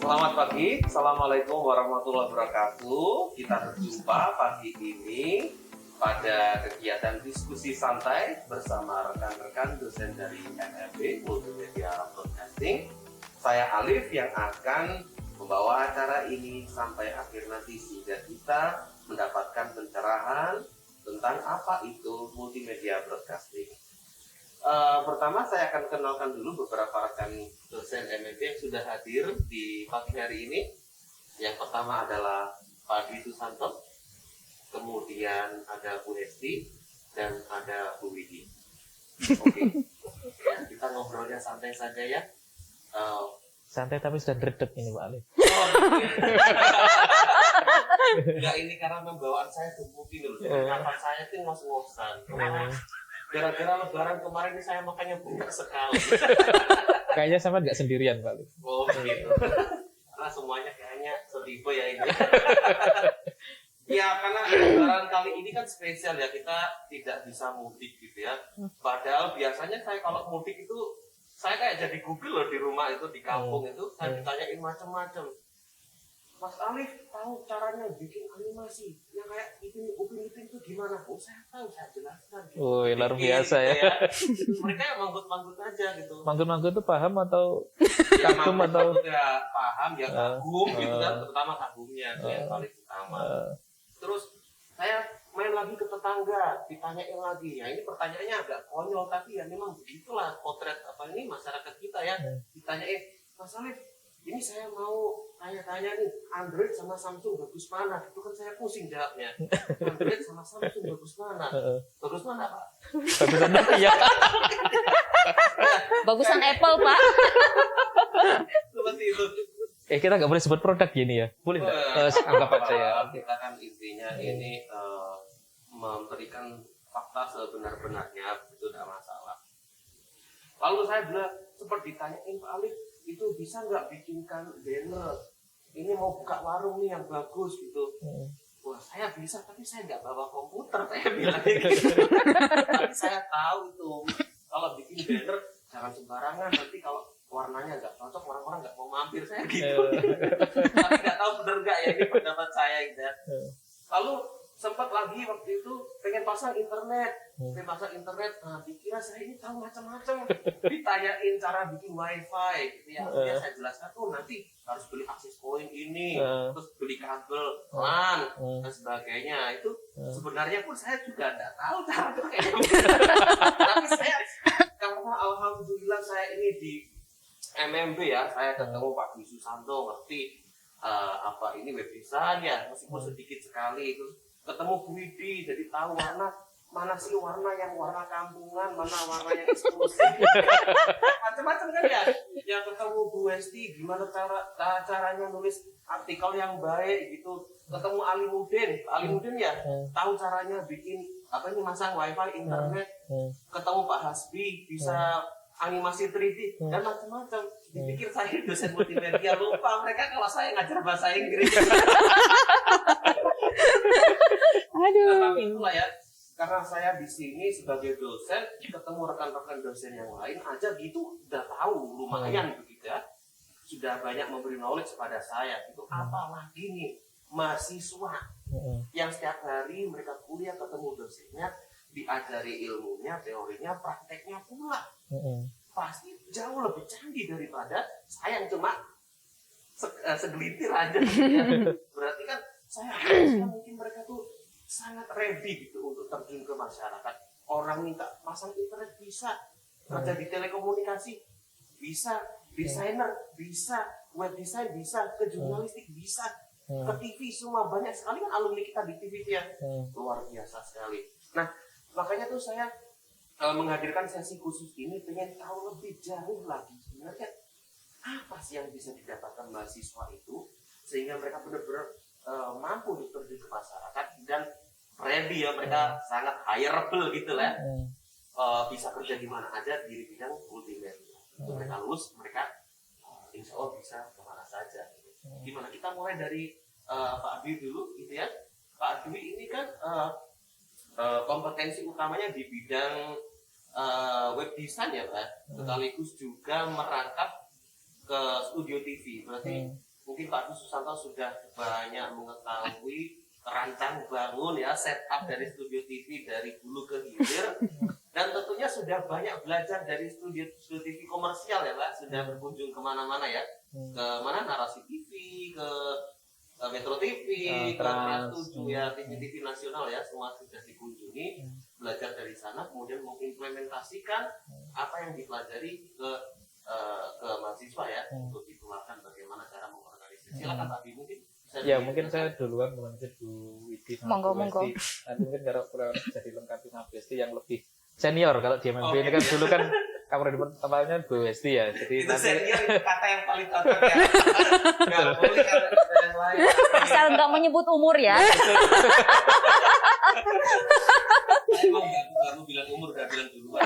Selamat pagi, Assalamualaikum warahmatullahi wabarakatuh. Kita berjumpa pagi ini pada kegiatan diskusi santai bersama rekan-rekan dosen dari MMB Multimedia Broadcasting. Saya Alif yang akan membawa acara ini sampai akhir nanti sehingga kita mendapatkan pencerahan tentang apa itu multimedia broadcasting. Pertama saya akan kenalkan dulu beberapa rekan dosen MMB yang sudah hadir di pagi hari ini. Yang pertama adalah Pak Dwi Susanto, kemudian ada Bu Hesti, dan ada Bu Widi. Oke, ya, kita ngobrolnya santai saja ya. Santai tapi sudah dredeg ini Pak Alif. Enggak, ini karena pembawaan saya gemuk ini loh. Kapan saya itu ngos-ngosan. Gara-gara lebaran kemarin ini saya makannya banyak sekali. Kayaknya sama nggak sendirian Pak Alif. Oh gitu. Karena semuanya kayaknya setipe ya ini. Ya karena lebaran kali ini kan spesial ya, kita tidak bisa mudik gitu ya. Padahal biasanya saya kalau mudik itu saya kayak jadi Google loh di rumah itu, di kampung itu saya ditanyain macam-macam. Mas Alif tahu caranya bikin animasi yang kayak Upin Ipin itu gimana? Oh saya tahu, saya jelaskan. Oh luar biasa gitu ya. Mereka yang manggut-manggut aja gitu. Manggut-manggut itu paham atau Ya, kagum atau ya paham ya, kagum gitu kan, terutama kagumnya itu yang paling utama. Terus saya main lagi ke tetangga, ditanyain lagi. Ya ini pertanyaannya agak konyol tapi ya memang begitulah potret apa ini masyarakat kita ya. Ditanyain, Mas Alif, ini saya mau tanya-tanya nih, Android sama Samsung bagus mana? Itu kan saya pusing jawabnya. Android sama Samsung bagus mana? Bagus mana Pak? bagusan ya? Bagusan Apple, Pak. Seperti itu. Kita nggak boleh sebut produk gini ya? Boleh nggak? Anggap aja ya. Kita kan intinya ini memberikan fakta sebenar-benarnya, itu tidak masalah. Lalu saya bilang, seperti ditanyain Pak Alif, itu bisa nggak bikinkan banner? Ini mau buka warung nih yang bagus gitu. Wah saya bisa, tapi saya nggak bawa komputer, saya bilang gitu. Tapi saya tahu itu kalau bikin banner jangan sembarangan, nanti kalau warnanya nggak cocok orang-orang nggak mau mampir, saya gitu. Tapi nggak tahu bener nggak ya ini pendapat saya gitu. Lalu sempat lagi waktu itu pengen pasang internet, nah dikira saya ini tahu macam-macam, ditanyain cara bikin wifi gitu ya, ya saya jelaskan tuh nanti harus beli akses point ini, terus beli kabel LAN dan sebagainya. Itu sebenarnya pun saya juga nggak tahu cara pakainya. Tapi saya karena alhamdulillah saya ini di MMB ya, saya ketemu Pak Dwi Susanto, ngerti apa ini web design ya, meskipun sedikit sekali itu. Ketemu Bu Widi, jadi tahu mana sih warna yang warna kampungan, mana warna yang eksklusif, macam-macam kan ya. Yang ketemu Bu Hesti, gimana caranya nulis artikel yang baik gitu. Ketemu Ali Mudin ya, tahu caranya bikin apa ini masang wifi internet. Ketemu Pak Hasbi, bisa animasi 3D dan macam-macam. Dipikir saya dosen multimedia, lupa mereka kalau saya ngajar bahasa Inggris. Aduh. Tapi itulah ya, karena saya di sini sebagai dosen, ketemu rekan-rekan dosen yang lain aja gitu, udah tahu lumayan begitu ya, sudah banyak memberi knowledge pada saya gitu. Apalagi nih mahasiswa yang setiap hari mereka kuliah ketemu dosennya, diajari ilmunya, teorinya, prakteknya pula. Pasti jauh lebih canggih daripada saya yang cuma segelintir aja gitu ya. Berarti kan saya mungkin mereka tuh sangat ready gitu untuk terjun ke masyarakat. Orang minta pasang internet bisa, kerja di telekomunikasi bisa, desainer bisa, web design bisa, ke jurnalistik bisa, ke TV semua. Banyak sekali kan alumni kita di TV ya, luar biasa sekali. Nah makanya tuh saya menghadirkan sesi khusus ini pengen tahu lebih jauh lagi sebenarnya apa sih yang bisa didapatkan mahasiswa itu sehingga mereka benar-benar mampu terjun ke masyarakat dan ready ya, mereka sangat hireable gitu lah, bisa kerja di mana aja di bidang multimedia. Itu mereka lulus, mereka insya Allah bisa kemana saja. Gimana kita mulai dari Pak Dwi dulu gitu ya. Pak Dwi ini kan kompetensi utamanya di bidang web design ya Pak, sekaligus juga merangkap ke studio TV. Berarti mungkin Pak Agus Susanto sudah banyak mengetahui rancang bangun ya setup dari studio TV dari hulu ke hilir, dan tentunya sudah banyak belajar dari studio TV komersial ya Pak, sudah berkunjung kemana-mana ya, ke mana Narasi TV, ke Metro TV, ke Trans 7 ya, TV-TV nasional ya, semua sudah dikunjungi, belajar dari sana, kemudian mengimplementasikan apa yang dipelajari ke mahasiswa ya, untuk ditularkan bagaimana cara mengorganisasi. Silakan Pak Abi, mungkin Ya mungkin saya duluan mengenai Bu Widi sama Monggo, Bu monggo. Besti. Nanti mungkin kalau bisa dilengkapi sama Besti yang lebih senior. Kalau di MMB ini kan dulu kan kamar di pertamanya Bu Besti ya. Jadi itu nanti senior itu kata yang paling cocok ya. Nggak boleh ada yang lain. Asal nggak menyebut umur ya. Emang nggak baru bilang umur, udah bilang duluan.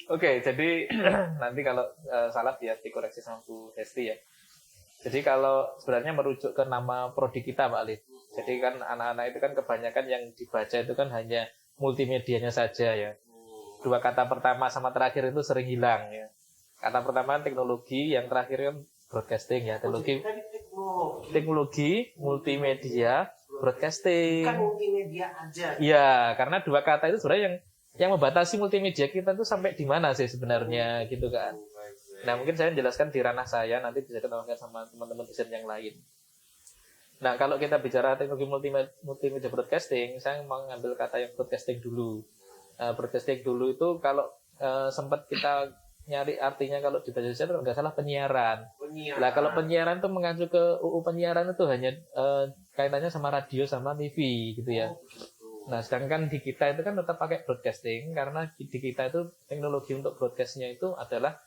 Oke, jadi nanti kalau salah ya dikoreksi sama Bu Besti ya. Jadi kalau sebenarnya merujuk ke nama prodi kita Pak Alif. Jadi kan anak-anak itu kan kebanyakan yang dibaca itu kan hanya multimedianya saja ya. Dua kata pertama sama terakhir itu sering hilang ya. Kata pertama teknologi, yang terakhir kan broadcasting ya. Teknologi, multimedia, broadcasting. Bukan multimedia aja. Iya, karena dua kata itu sebenarnya yang membatasi multimedia kita itu sampai di mana sih sebenarnya gitu kan. Nah, mungkin saya menjelaskan di ranah saya, nanti bisa ketemu sama teman-teman desain yang lain. Nah, kalau kita bicara teknologi multimedia broadcasting, saya mau ngambil kata yang broadcasting dulu. Broadcasting dulu itu kalau sempat kita nyari artinya kalau di bahasa Indonesia nggak salah penyiaran. Nah, kalau penyiaran itu mengacu ke UU penyiaran itu hanya kaitannya sama radio sama TV gitu ya. Nah, sedangkan di kita itu kan tetap pakai broadcasting, karena di kita itu teknologi untuk broadcastnya itu adalah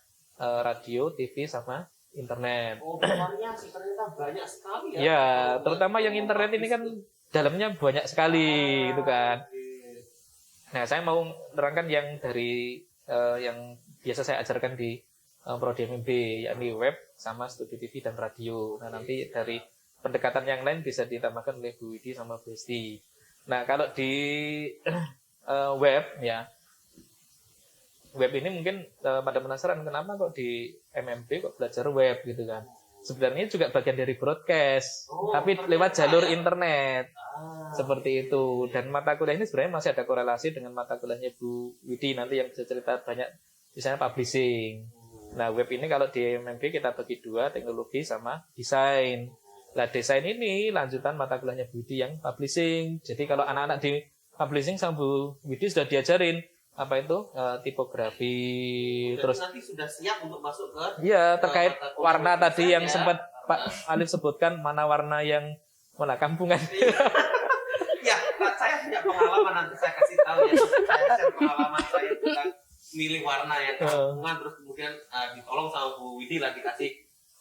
radio, TV, sama internet. Oh, variasi ternyata banyak sekali ya. Ya, terutama yang internet ini kan dalamnya banyak sekali gitu kan. Nah, saya mau menerangkan yang dari yang biasa saya ajarkan di prodi MMB, yakni web sama studi TV dan radio. Nah, nanti dari pendekatan yang lain bisa ditambahkan oleh Bu Widi sama Bu Besti. Nah, kalau di web ya, web ini mungkin pada penasaran kenapa kok di MMB kok belajar web gitu kan. Sebenarnya juga bagian dari broadcast, tapi lewat jalur internet. Seperti itu. Dan mata kuliah ini sebenarnya masih ada korelasi dengan mata kuliahnya Bu Widi nanti yang bisa cerita banyak, misalnya publishing. Nah, web ini kalau di MMB kita bagi dua, teknologi sama desain. Nah, desain ini lanjutan mata kuliahnya Bu Widi yang publishing. Jadi kalau anak-anak di publishing sama Bu Widi sudah diajarin apa itu tipografi, terus nanti sudah siap untuk masuk ke ya terkait warna tadi yang sempat Pak Alif sebutkan, mana warna yang mana kampungan. Ya, saya punya pengalaman, nanti saya kasih tahu ya. Saya share pengalaman saya tentang milih warna yang kampungan, terus kemudian ditolong sama Bu Widi lagi kasih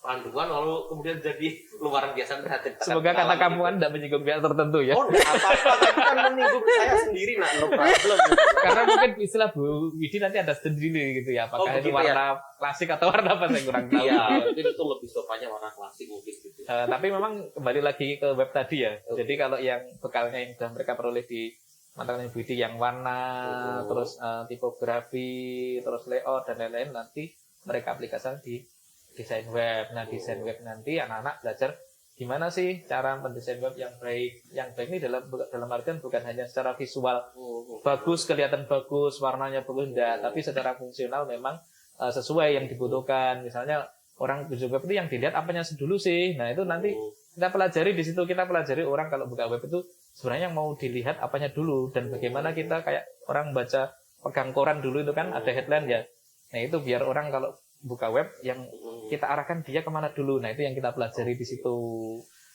panduan, lalu kemudian jadi luar biasa berhati. Semoga kata kampungan tidak menyinggung pihak tertentu ya. Oh, apa-apa, tapi kan menyinggung saya sendiri, nah, no problem. Karena mungkin istilah Bu Widi nanti ada sendiri gitu ya. Apakah itu warna klasik atau warna apa, saya kurang tahu. Iya, mungkin itu lebih sopannya warna klasik mungkin gitu. Tapi memang kembali lagi ke web tadi ya. Jadi kalau yang bekalnya yang sudah mereka peroleh di mata kuliah Bu Widi yang warna, terus tipografi, terus layout dan lain-lain, nanti mereka aplikasikan di desain web. Nah, desain web nanti anak-anak belajar gimana sih cara mendesain web yang baik. Yang baik ini dalam artian bukan hanya secara visual bagus, kelihatan bagus, warnanya bagus, enggak, tapi secara fungsional memang sesuai yang dibutuhkan. Misalnya orang buka web itu yang dilihat apanya dulu sih. Nah, itu nanti kita pelajari di situ. Kita pelajari orang kalau buka web itu sebenarnya yang mau dilihat apanya dulu, dan bagaimana kita kayak orang baca pegang koran dulu itu kan ada headline ya. Nah, itu biar orang kalau buka web yang kita arahkan dia kemana dulu. Nah, itu yang kita pelajari di situ.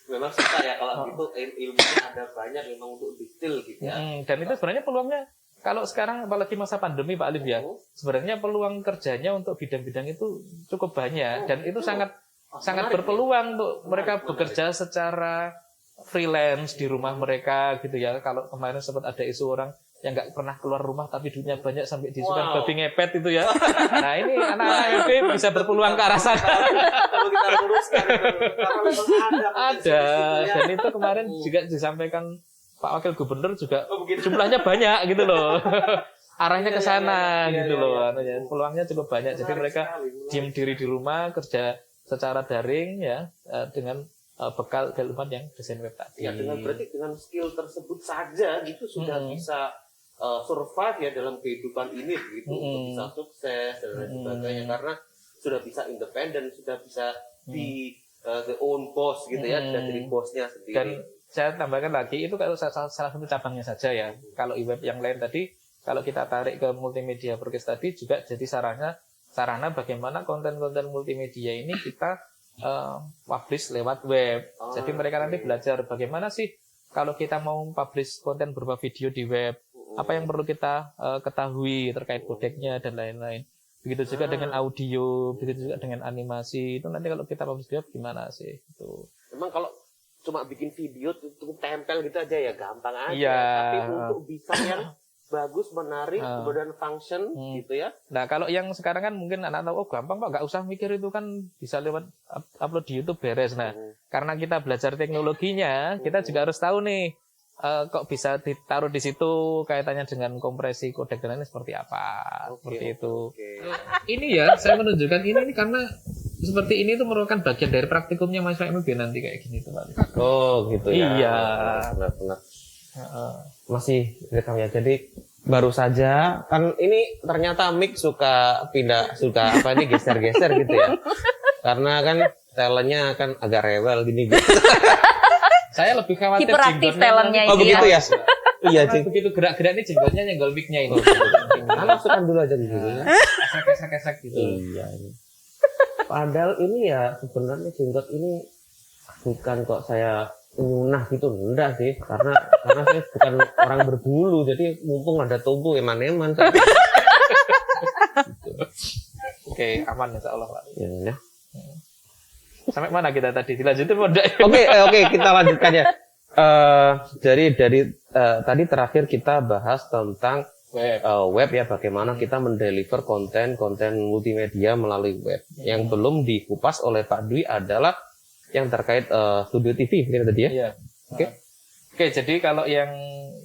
Memang susah ya kalau gitu, ilmunya ada banyak memang untuk detail gitu ya. Dan itu sebenarnya peluangnya kalau sekarang apalagi masa pandemi Pak Alif ya, sebenarnya peluang kerjanya untuk bidang-bidang itu cukup banyak, dan itu sangat berpeluang untuk mereka bekerja secara freelance di rumah mereka gitu ya. Kalau kemarin sempat ada isu orang yang nggak pernah keluar rumah tapi duitnya banyak sampai disuruh babi ngepet itu ya. Nah, ini anak-anak MB bisa berpeluang ke arah sana. Kalau kita luruskan ada, dan itu kemarin juga disampaikan Pak Wakil Gubernur juga jumlahnya banyak gitu loh. arahnya ke Iya, sana iya, gitu iya, loh. iya. Anunya. Peluangnya cukup banyak. Jadi Menarik mereka sekali, menarik. diem diri di rumah, kerja secara daring ya, dengan bekal keilmuan yang desain web tadi. Ya, berarti dengan skill tersebut saja gitu sudah bisa survive ya dalam kehidupan ini gitu, untuk bisa sukses dan lain sebagainya, karena sudah bisa independen, sudah bisa be the own boss gitu ya, sudah jadi bosnya sendiri. Dan saya tambahkan lagi, itu kalau salah satu cabangnya saja ya. Kalau e-web yang lain tadi, kalau kita tarik ke multimedia broadcast tadi, juga jadi sarana bagaimana konten-konten multimedia ini kita publish lewat web. Jadi mereka nanti belajar bagaimana sih kalau kita mau publish konten berupa video di web, apa yang perlu kita ketahui terkait kodeknya dan lain-lain. Begitu juga dengan audio, begitu juga dengan animasi. Itu nanti kalau kita publish di web gimana sih? Itu. Memang kalau cuma bikin video cukup tempel gitu aja ya gampang aja. Iya. Tapi untuk bisa yang bagus, menarik, kemudian function gitu ya. Nah kalau yang sekarang kan mungkin anak tahu, oh gampang Pak, nggak usah mikir itu kan bisa lewat upload di YouTube beres. Nah karena kita belajar teknologinya, kita juga harus tahu nih kok bisa ditaruh di situ kaitannya dengan kompresi kodek dan lain seperti apa. Seperti itu. Ini ya saya menunjukkan ini karena seperti ini tuh merupakan bagian dari praktikumnya mahasiswa MIB nanti kayak gini tuh Pak. Oh gitu ya. Iya. Benar-benar. Masih rekam ya. Jadi baru saja kan ini ternyata mic suka apa ini geser-geser gitu ya. Karena kan talentnya kan agak rewel gini gitu. Saya lebih khawatir Hiperaktif jenggotnya. talentnya Oh itu begitu ya. Iya, Karena begitu gerak-gerak ini jenggotnya nyenggol mic-nya ini. masukkan dulu aja gitu ya. Kesek-kesek gitu. Iya. Padahal ini ya sebenarnya jenggot ini bukan kok saya nyunah gitu, enggak sih, karena saya bukan orang berbulu, jadi mumpung ada tumbuh eman-eman. Oke, aman insya Allah Pak. Ya. Sampai mana kita tadi? Dilanjutin mau enggak? Oke, kita lanjutkan ya. Dari tadi terakhir kita bahas tentang web ya, bagaimana kita mendeliver konten multimedia melalui web. Yang belum dikupas oleh Pak Dwi adalah yang terkait studio TV mungkin tadi ya. Iya. Oke, jadi kalau yang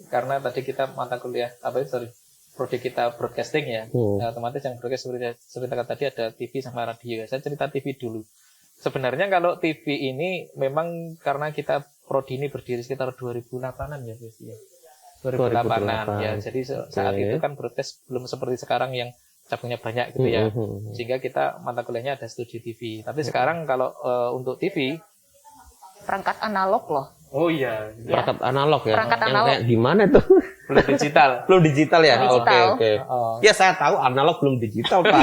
karena tadi kita mata kuliah prodi kita broadcasting ya. Otomatis yang broadcast seperti tadi ada TV sama radio. Saya cerita TV dulu. Sebenarnya kalau TV ini memang karena kita prodi ini berdiri sekitar 2008-an ya, Bes, ya. 2008-an ya. Jadi saat itu kan broadcast belum seperti sekarang yang cabangnya banyak gitu ya. Sehingga kita mata kuliahnya ada studio TV. Tapi sekarang kalau untuk TV Perangkat analog loh. oh iya, Perangkat analog ya. Perangkat yang analog. kayak gimana tuh? belum digital. Belum digital ya? Digital. Oke. Ya saya tahu analog belum digital, Pak.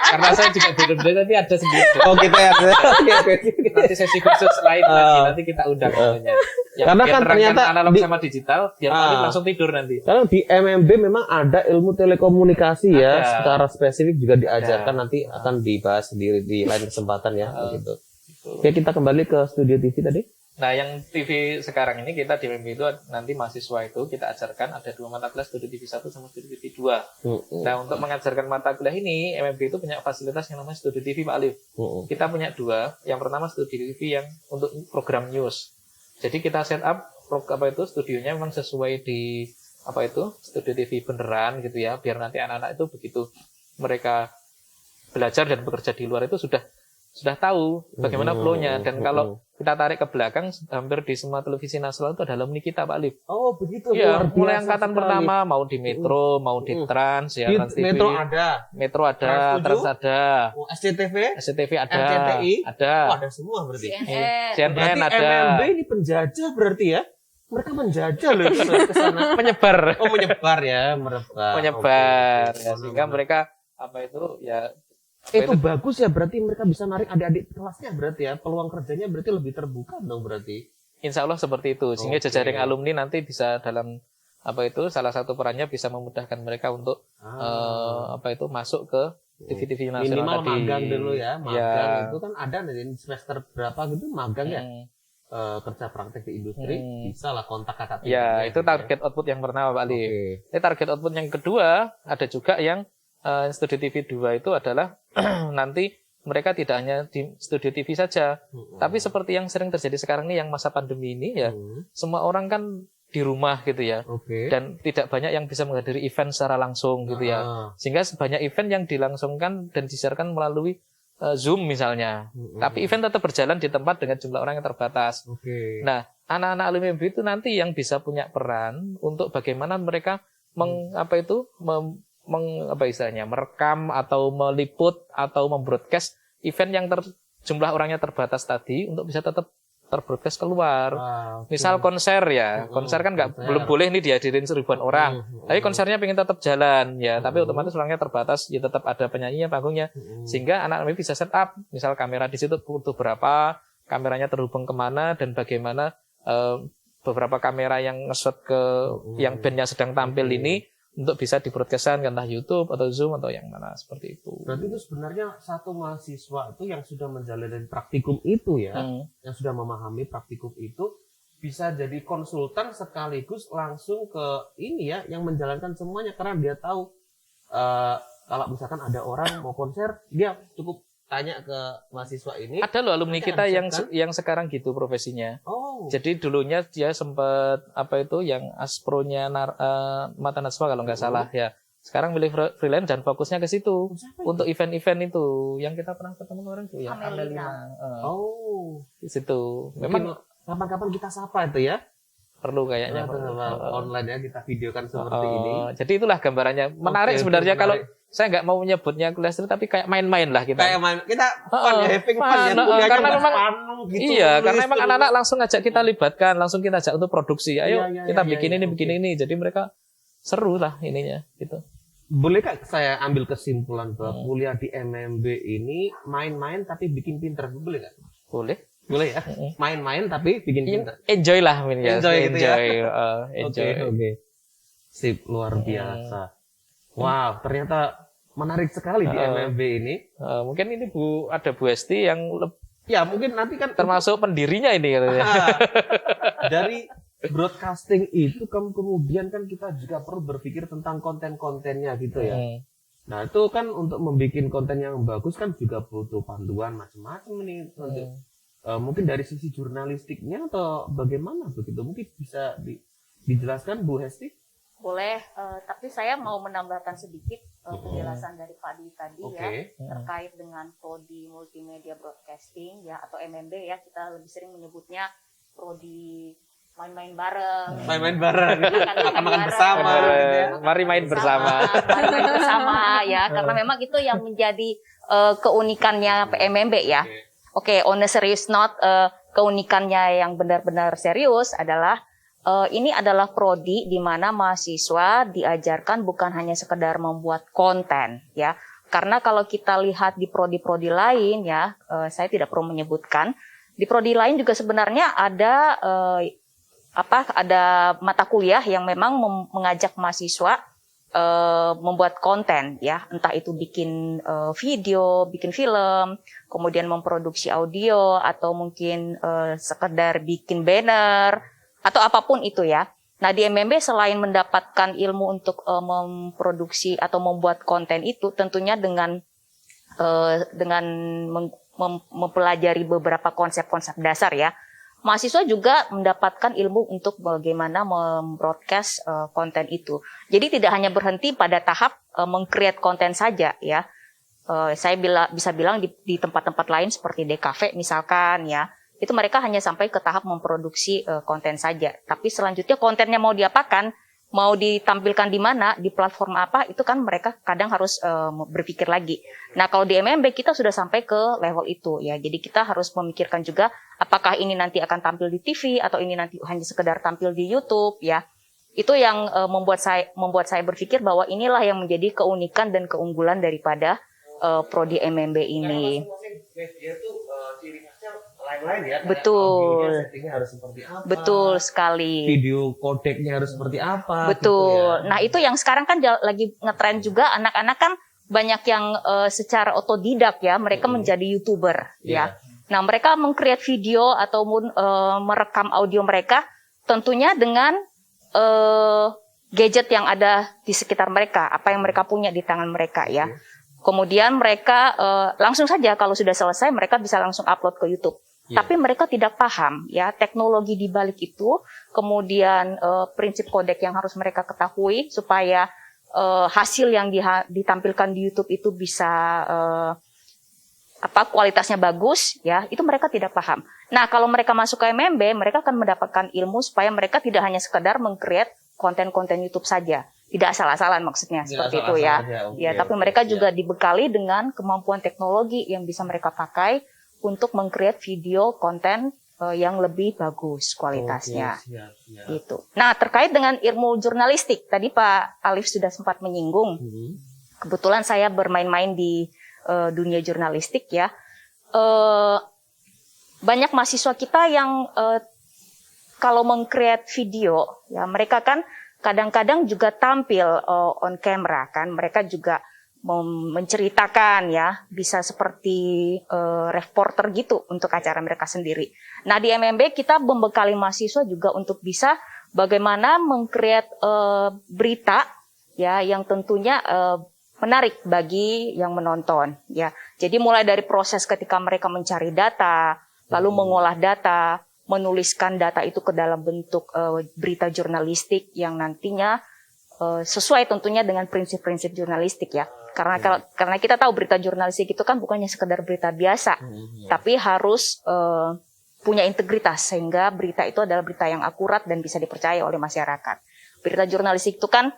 Karena saya juga beda-beda tapi ada sendiri. Oh gitu ya. Oke. Nanti sesi khusus lain lagi nanti kita undang namanya. Karena kan ternyata analog sama digital biar Alif langsung tidur nanti. Karena di MMB memang ada ilmu telekomunikasi ya, secara spesifik juga diajarkan, nanti akan dibahas sendiri di lain kesempatan ya, begitu. Oke, kita kembali ke studio TV tadi. Nah, yang TV sekarang ini kita di MMB itu nanti mahasiswa itu kita ajarkan ada 2 mata kuliah, Studio TV 1 sama Studio TV 2. Nah, untuk mengajarkan mata kuliah ini, MMB itu punya fasilitas yang namanya Studio TV Pak Alif. Kita punya 2. Yang pertama Studio TV yang untuk program news. Jadi kita set up studionya memang sesuai di Studio TV beneran gitu ya, biar nanti anak-anak itu begitu mereka belajar dan bekerja di luar itu sudah tahu bagaimana flow-nya. Dan kalau kita tarik ke belakang, hampir di semua televisi nasional itu ada alumni kita, Pak Alif. Oh, begitu. Iya, mulai angkatan pertama, mau di Metro, mau di Trans, ya, Trans TV. Metro ada, Trans ada. Oh, SCTV ada. RCTI ada. Oh, ada semua berarti. CNN berarti ada. MMB ini penjajah berarti ya? Mereka menjajah loh ke sana. Menyebar. Oh, menyebar ya, menyebar. Ya, sehingga mereka itu bagus ya, berarti mereka bisa narik adik-adik kelasnya berarti ya, peluang kerjanya berarti lebih terbuka dong berarti. Insya Allah seperti itu, sehingga jejaring alumni nanti bisa dalam salah satu perannya bisa memudahkan mereka untuk masuk ke TV-TV nasional minimal tadi. Magang dulu ya, magang itu kan ada nanti semester berapa gitu magang ya. Kerja praktek di industri, bisa lah kontak kakak. Ya, itu target output yang pertama Pak Ali. Target output yang kedua ada juga yang Studio TV 2 itu adalah nanti mereka tidak hanya di studio TV saja, tapi seperti yang sering terjadi sekarang ini yang masa pandemi ini ya, semua orang kan di rumah gitu ya. Oke. Dan tidak banyak yang bisa menghadiri event secara langsung gitu ya. Sehingga sebanyak event yang dilangsungkan dan disiarkan melalui Zoom misalnya. Tapi event tetap berjalan di tempat dengan jumlah orang yang terbatas. Oke. Nah, anak-anak ahli MMB itu nanti yang bisa punya peran untuk bagaimana mereka merekam atau meliput atau membroadcast event yang jumlah orangnya terbatas tadi untuk bisa tetap terbroadcast keluar. Okay. Misal konser ya, konser kan belum boleh nih dihadirin 1000-an orang. Tapi konsernya pengen tetap jalan ya, tapi otomatis orangnya terbatas, ya tetap ada penyanyinya, panggungnya. Sehingga anak-anak bisa set up, misal kamera di situ butuh berapa, kameranya terhubung kemana dan bagaimana beberapa kamera yang nge-shot ke yang bandnya sedang tampil ini untuk bisa di-broadcastan entah YouTube atau Zoom atau yang mana seperti itu. Berarti itu sebenarnya satu mahasiswa itu yang sudah menjalani praktikum itu ya, yang sudah memahami praktikum itu bisa jadi konsultan sekaligus langsung ke ini ya, yang menjalankan semuanya karena dia tahu kalau misalkan ada orang mau konser, dia cukup tanya ke mahasiswa ini. Ada loh alumni kita yang sekarang gitu profesinya. Oh. Jadi dulunya dia sempat yang aspronya Mata Najwa kalau nggak salah ya. Sekarang milih freelance dan fokusnya ke situ untuk event-event itu yang kita pernah ketemu kemarin tuh ya. Amelina. Di situ. Memang kapan-kapan kita sapa itu ya. Perlu kayaknya online ya kita videokan seperti ini. Jadi itulah gambarannya. Menarik sebenarnya kalau saya nggak mau menyebutnya kuliah studi tapi kayak main-main lah kita. Kayak main, kita fun ya, having fun ya. Karena memang gitu, karena memang anak-anak langsung ngajak kita libatkan, langsung kita ajak untuk produksi. Ayo kita bikin ini. Jadi mereka seru lah ininya gitu. Bolehkah saya ambil kesimpulan bahwa kuliah di MMB ini main-main tapi bikin pinter? Boleh nggak? Boleh ya. Main-main tapi bikin pinter. Enjoy lah ya. Enjoy gitu ya. Enjoy. Oke. Sip, luar biasa. Wow, ternyata menarik sekali di MMB ini. Mungkin ini ada Bu Esti yang ya mungkin nanti kan termasuk pendirinya ini katanya. Dari broadcasting itu kemudian kan kita juga perlu berpikir tentang konten-kontennya gitu ya. Nah itu kan untuk membuat konten yang bagus kan juga butuh panduan macam-macam nih. Mungkin dari sisi jurnalistiknya atau bagaimana begitu? Mungkin bisa dijelaskan Bu Hesti? Boleh, tapi saya mau menambahkan sedikit penjelasan dari Pak Dwi tadi ya terkait dengan prodi multimedia broadcasting ya atau MMB ya, kita lebih sering menyebutnya prodi main-main bareng. Main-main bareng. Makan-makan bersama. Mari main bersama. Mari main bersama ya, karena memang itu yang menjadi keunikannya PMMB ya. Oke, on a serious note, keunikannya yang benar-benar serius adalah ini adalah prodi di mana mahasiswa diajarkan bukan hanya sekedar membuat konten ya. Karena kalau kita lihat di prodi-prodi lain ya, saya tidak perlu menyebutkan, di prodi lain juga sebenarnya ada mata kuliah yang memang mengajak mahasiswa membuat konten ya, entah itu bikin video, bikin film, kemudian memproduksi audio atau mungkin sekedar bikin banner atau apapun itu ya. Nah di MMB selain mendapatkan ilmu untuk memproduksi atau membuat konten itu, tentunya dengan mempelajari beberapa konsep-konsep dasar ya, mahasiswa juga mendapatkan ilmu untuk bagaimana membroadcast konten itu. Jadi tidak hanya berhenti pada tahap meng-create konten saja ya. Saya bisa bilang di tempat-tempat lain seperti DKV misalkan ya, itu mereka hanya sampai ke tahap memproduksi konten saja. Tapi selanjutnya kontennya mau diapakan, mau ditampilkan di mana, di platform apa, itu kan mereka kadang harus berpikir lagi. Nah kalau di MMB kita sudah sampai ke level itu ya. Jadi kita harus memikirkan juga apakah ini nanti akan tampil di TV atau ini nanti hanya sekedar tampil di YouTube ya. Itu yang membuat saya berpikir bahwa inilah yang menjadi keunikan dan keunggulan daripada prodi MMB ini. Lain-lain ya. Betul. Settingnya harus seperti apa. Betul sekali. Video kodeknya harus seperti apa. Betul. Gitu ya. Nah itu yang sekarang kan lagi ngetren juga, anak-anak kan banyak yang secara otodidak ya, mereka menjadi YouTuber ya. Nah mereka meng-create video ataupun merekam audio mereka tentunya dengan gadget yang ada di sekitar mereka, apa yang mereka punya di tangan mereka ya. Kemudian mereka langsung saja kalau sudah selesai mereka bisa langsung upload ke YouTube. tapi mereka tidak paham ya teknologi di balik itu, kemudian prinsip kodek yang harus mereka ketahui supaya hasil yang ditampilkan di YouTube itu bisa kualitasnya bagus ya, itu mereka tidak paham. Nah, kalau mereka masuk ke MMB, mereka akan mendapatkan ilmu supaya mereka tidak hanya sekedar meng-create konten-konten YouTube saja. Tidak asal-asalan maksudnya seperti itu ya. Ya, tapi mereka juga dibekali dengan kemampuan teknologi yang bisa mereka pakai untuk meng-create video konten yang lebih bagus kualitasnya. Gitu. Nah, terkait dengan ilmu jurnalistik, tadi Pak Alif sudah sempat menyinggung. Kebetulan saya bermain-main di dunia jurnalistik ya. Banyak mahasiswa kita yang kalau meng-create video ya, mereka kan kadang-kadang juga tampil on camera kan, mereka juga menceritakan ya, bisa seperti reporter gitu untuk acara mereka sendiri. Nah, di MMB kita membekali mahasiswa juga untuk bisa bagaimana meng-create berita ya yang tentunya menarik bagi yang menonton ya. Jadi mulai dari proses ketika mereka mencari data, lalu mengolah data, menuliskan data itu ke dalam bentuk berita jurnalistik yang nantinya sesuai tentunya dengan prinsip-prinsip jurnalistik ya. Karena kita tahu berita jurnalistik itu kan bukannya sekedar berita biasa, tapi harus punya integritas sehingga berita itu adalah berita yang akurat dan bisa dipercaya oleh masyarakat. Berita jurnalistik itu kan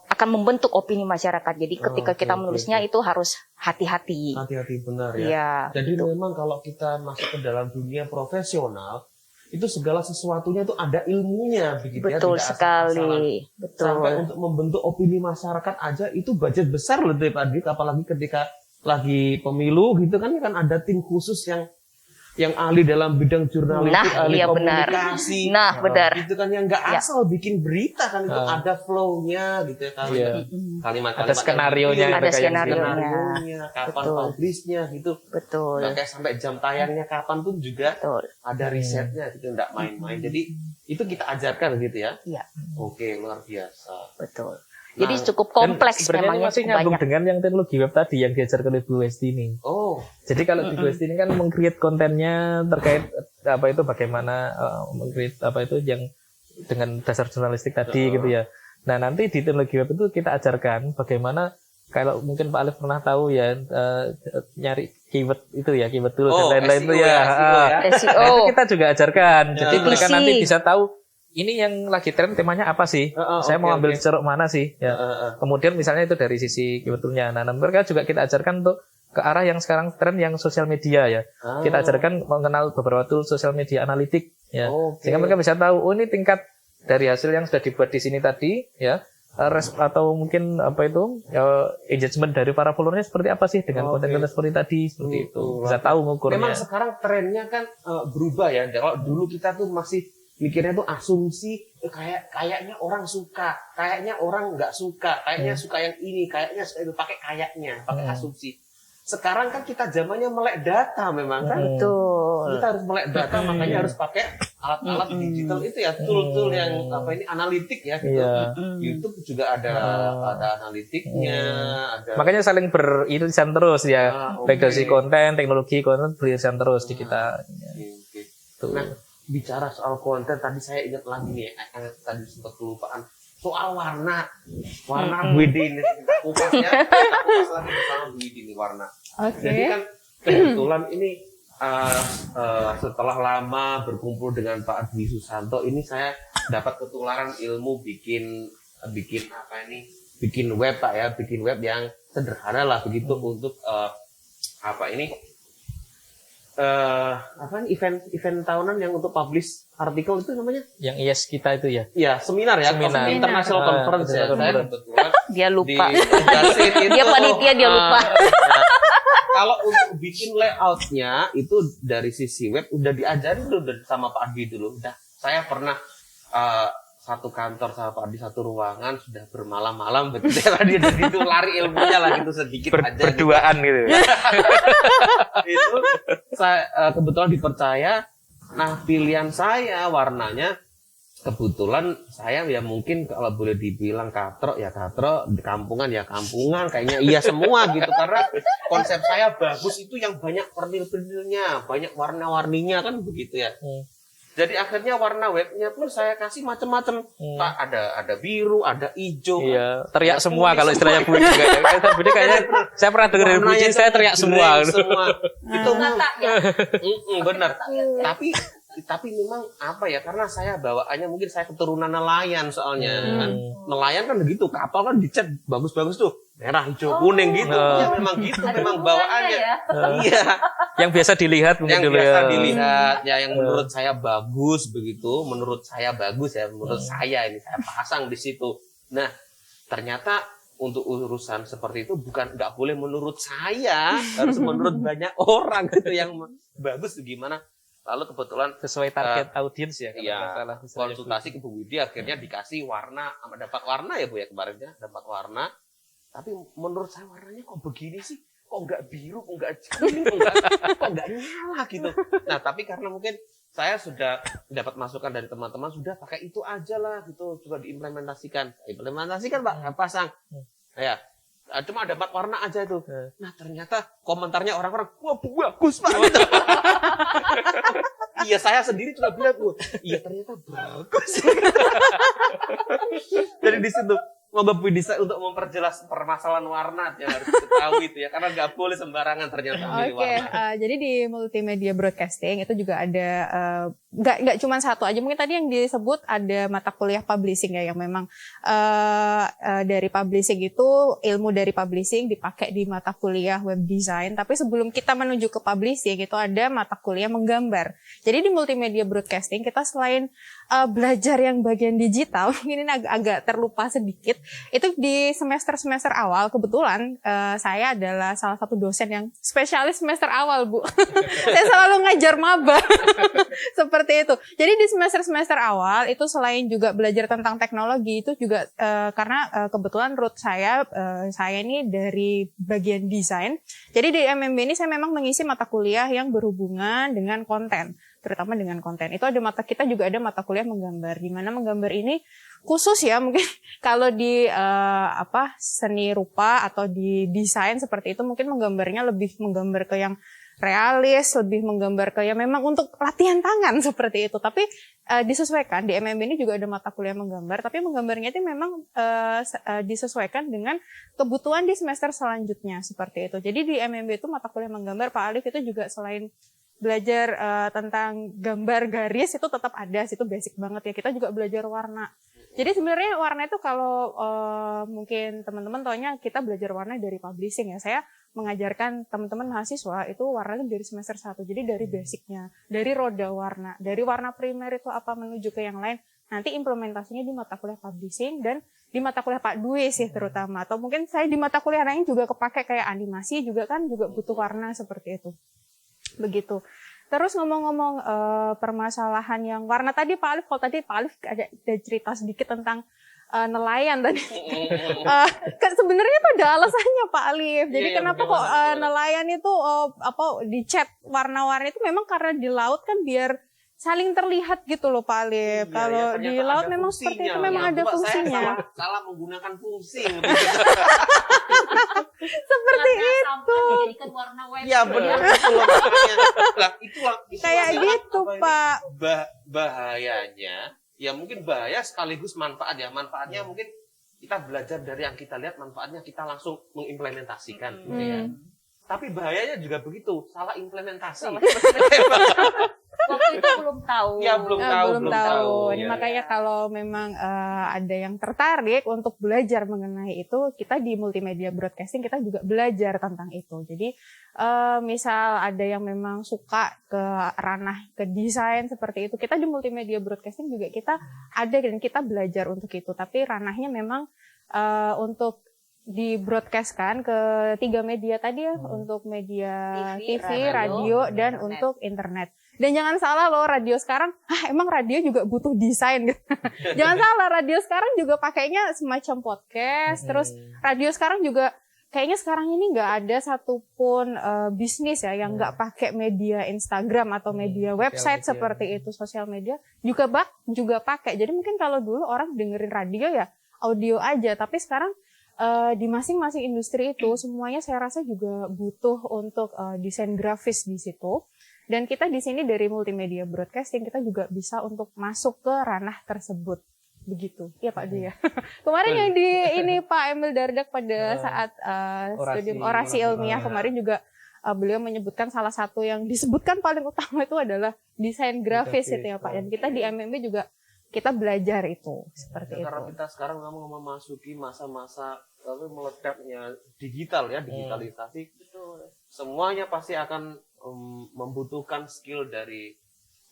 akan membentuk opini masyarakat. Jadi ketika kita menulisnya itu harus hati-hati. Hati-hati benar ya. Ya jadi gitu. memang kalau kita masuk ke dalam dunia profesional, itu segala sesuatunya itu ada ilmunya begitu ya. Betul Tidak sekali. asal-asalan. Betul. Sampai untuk membentuk opini masyarakat aja itu budget besar loh Pak Adit, apalagi ketika lagi pemilu gitu kan ada tim khusus yang ahli dalam bidang jurnalistik, ahli komunikasi. Nah, benar. Itu kan yang nggak asal bikin berita kan, itu ada flow-nya gitu ya, kalimat-kalimat ada skenario-nya, ada skenario-nya, kapan publish-nya gitu. Betul. Nah, kayak sampai jam tayangnya kapan pun juga ada risetnya gitu, nggak main-main. Jadi itu kita ajarkan gitu ya. Iya. Oke, luar biasa. Betul. Jadi cukup kompleks memangnya, masih nyambung dengan yang teknologi web tadi yang diajarkan oleh Bu Westi ini. Oh. Jadi kalau di Bu Westi ini kan meng-create kontennya terkait bagaimana meng-create yang dengan dasar jurnalistik tadi gitu ya. Nah, nanti di teknologi web itu kita ajarkan bagaimana, kalau mungkin Pak Alif pernah tahu ya, nyari keyword itu ya, keyword dulu dan lain-lain itu ya. SEO. Nah, itu kita juga ajarkan. Jadi mereka nanti bisa tahu ini yang lagi tren temanya apa sih? Saya mau ambil ceruk mana sih? Ya. Kemudian misalnya itu dari sisi keywordnya. Nah, mereka juga kita ajarkan untuk ke arah yang sekarang tren yang sosial media ya. Kita ajarkan mengenal beberapa tool sosial media analitik ya. Sehingga mereka bisa tahu, oh ini tingkat dari hasil yang sudah dibuat di sini tadi ya. Atau mungkin engagement dari para followernya seperti apa sih dengan konten-konten seperti tadi, seperti itu. Bisa tahu ngukurnya. Memang sekarang trennya kan berubah ya. Kalau dulu kita tuh masih mikirnya tuh asumsi, kayaknya orang suka, kayaknya orang nggak suka, kayaknya suka yang ini, kayaknya suka itu, pakai asumsi. Sekarang kan kita zamannya melek data memang kan. Betul. Kita harus melek data, makanya harus pakai alat-alat digital itu ya, tool-tool yang analitik ya gitu. YouTube juga ada analitiknya, ada. Makanya saling beririsan terus ya. Baik dari konten, teknologi, konten beririsan terus di kita. Nah, bicara soal konten, tadi saya ingat lagi nih, tadi sempat kelupaan soal warna Widi ini, kita kupas lagi bersama Widi ini warna. Jadi kan kebetulan ini setelah lama berkumpul dengan Pak Dwi Susanto, ini saya dapat ketularan ilmu bikin web Pak ya, bikin web yang sederhana lah begitu untuk event tahunan yang untuk publish artikel itu namanya? Yang IS kita itu ya? Iya, seminar ya, International Conference ya. Saya kebetulan dia lupa. Dia panitia, dia lupa. Kalau untuk bikin layoutnya itu dari sisi web udah diajarin dulu sama Pak Adi dulu. Saya pernah satu kantor sama Pak Adi, satu ruangan, sudah bermalam-malam betul ya tadi itu lari ilmunya lah gitu sedikit aja berduaan gitu. Itu saya kebetulan dipercaya. Nah, pilihan saya warnanya kebetulan saya ya mungkin kalau boleh dibilang katrok ya katrok, kampungan ya kampungan, kayaknya iya semua gitu. Karena konsep saya bagus itu yang banyak pernil-pernilnya, banyak warna-warninya kan begitu ya. Jadi akhirnya warna webnya pun saya kasih macam-macam. Pak, ada biru, ada hijau. Iya, teriak semua kalau istilahnya Bu juga ya. Budi kayaknya saya pernah dengar dari Bu Jin, saya teriak semua. Itu benar. Tapi memang apa ya, karena saya bawaannya mungkin saya keturunan nelayan soalnya kan. Nelayan kan begitu, kapal kan dicat bagus-bagus tuh, merah, hijau, kuning gitu. Ya memang gitu, memang bawaannya. Iya. Yang biasa dilihat mungkin Yang dulu biasa ya. dilihat ya, yang menurut saya bagus begitu, menurut saya bagus ya, menurut saya ini saya pasang di situ. Nah, ternyata untuk urusan seperti itu nggak boleh menurut saya, harus menurut banyak orang gitu yang bagus gimana. Lalu kebetulan Sesuai target audiens ya. ya, konsultasi ke Bu Widi akhirnya dikasih warna, dapat warna ya Bu ya kemarin ya, dapat warna. Tapi menurut saya warnanya kok begini sih? Kok nggak biru, kok nggak kuning, kok nggak nyala gitu. Nah, tapi karena mungkin saya sudah dapat masukan dari teman-teman, sudah pakai itu aja lah gitu, coba diimplementasikan. Implementasikan Pak, pasang. Ya, cuma dapat warna aja itu. Nah, ternyata komentarnya orang-orang, wah bagus Pak. Gitu. Iya, saya sendiri juga bilang, iya ternyata bagus. Jadi di situ Moga bisa untuk memperjelas permasalahan warna yang harus diketahui itu ya, karena nggak boleh sembarangan ternyata milih warna. Jadi di multimedia broadcasting itu juga ada nggak cuma satu aja, mungkin tadi yang disebut ada mata kuliah publishing ya, yang memang dari publishing itu ilmu dari publishing dipakai di mata kuliah web design. Tapi sebelum kita menuju ke publishing itu ada mata kuliah menggambar. Jadi di multimedia broadcasting kita selain belajar yang bagian digital, mungkin ini agak terlupa sedikit. Itu di semester awal kebetulan saya adalah salah satu dosen yang spesialis semester awal, Bu. Saya selalu ngajar maba. Seperti itu. Jadi di semester awal itu selain juga belajar tentang teknologi, itu juga karena kebetulan root saya ini dari bagian desain. Jadi di MMB ini saya memang mengisi mata kuliah yang berhubungan dengan konten, terutama dengan konten. Itu ada kita juga ada mata kuliah menggambar, di mana menggambar ini khusus ya, mungkin kalau di seni rupa atau di desain seperti itu mungkin menggambarnya lebih menggambar ke yang realis, lebih menggambar ke yang memang untuk latihan tangan seperti itu. Tapi disesuaikan, di MMB ini juga ada mata kuliah menggambar, tapi menggambarnya itu memang disesuaikan dengan kebutuhan di semester selanjutnya seperti itu. Jadi di MMB itu mata kuliah menggambar, Pak Alif itu juga selain belajar tentang gambar garis itu tetap ada, itu basic banget ya. Kita juga belajar warna. Jadi sebenarnya warna itu kalau mungkin teman-teman taunya kita belajar warna dari publishing ya. Saya mengajarkan teman-teman mahasiswa itu warna itu dari semester 1. Jadi dari basicnya, dari roda warna, dari warna primer itu apa menuju ke yang lain. Nanti implementasinya di mata kuliah publishing dan di mata kuliah Pak Dwi sih terutama. Atau mungkin saya di mata kuliah lain juga kepake kayak animasi juga kan juga butuh warna seperti itu. Begitu. Terus ngomong-ngomong permasalahan yang warna tadi Pak Alif, kalau tadi Pak Alif ada cerita sedikit tentang nelayan tadi. Sebenarnya itu ada alasannya Pak Alif. Jadi kenapa kok nelayan itu dicat warna-warni itu memang karena di laut kan biar saling terlihat gitu loh Pak Alif. Kalau di laut memang seperti itu, memang ada fungsinya. Saya salah menggunakan fungsi. Seperti itu. Dijadikan warna web. Ya benar. Itulah Kayak gitu Pak. Bahayanya. Ya mungkin bahaya sekaligus manfaat ya. Manfaatnya mungkin kita belajar dari yang kita lihat, manfaatnya kita langsung mengimplementasikan. Gitu ya. Tapi bahayanya juga begitu, salah implementasi. Waktu itu belum tahu. Ya belum tahu. Ini makanya kalau memang ada yang tertarik untuk belajar mengenai itu, kita di multimedia broadcasting kita juga belajar tentang itu. Jadi misal ada yang memang suka ke ranah ke desain seperti itu, kita di multimedia broadcasting juga kita ada dan kita belajar untuk itu. Tapi ranahnya memang untuk di broadcastkan ke 3 media tadi ya, untuk media TV, radio, dan internet. Untuk internet. Dan jangan salah loh, radio sekarang, emang radio juga butuh desain gitu. Jangan salah, radio sekarang juga pakainya semacam podcast, terus radio sekarang juga kayaknya sekarang ini nggak ada satupun bisnis ya yang nggak pakai media Instagram atau media website media. seperti itu, sosial media juga pakai. Jadi mungkin kalau dulu orang dengerin radio ya audio aja, tapi sekarang di masing-masing industri itu semuanya saya rasa juga butuh untuk desain grafis di situ. Dan kita di sini dari multimedia broadcasting kita juga bisa untuk masuk ke ranah tersebut. Begitu. Iya Pak Dwi ya. Kemarin yang di ini Pak Emil Dardak pada saat studium orasi ilmiah kemarin juga beliau menyebutkan salah satu yang disebutkan paling utama itu adalah desain grafis itu ya Pak. Dan kita di MMB juga kita belajar itu seperti Karena itu. kita sekarang memang memasuki masa-masa meledaknya digital ya, digitalisasi. Betul. Semuanya pasti akan membutuhkan skill dari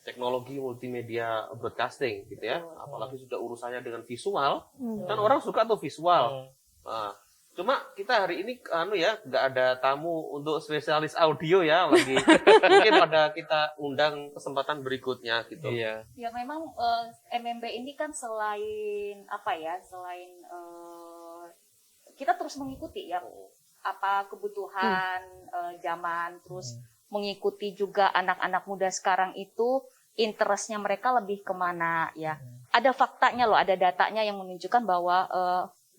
teknologi multimedia broadcasting gitu ya. Apalagi sudah urusannya dengan visual, kan orang suka tuh visual. Nah, cuma kita hari ini nggak ada tamu untuk spesialis audio ya lagi. Mungkin pada kita undang kesempatan berikutnya gitu. Iya. Ya memang MMB ini kan selain kita terus mengikuti ya apa kebutuhan zaman, terus mengikuti juga anak-anak muda sekarang itu interestnya mereka lebih kemana ya. Ada faktanya loh, ada datanya yang menunjukkan bahwa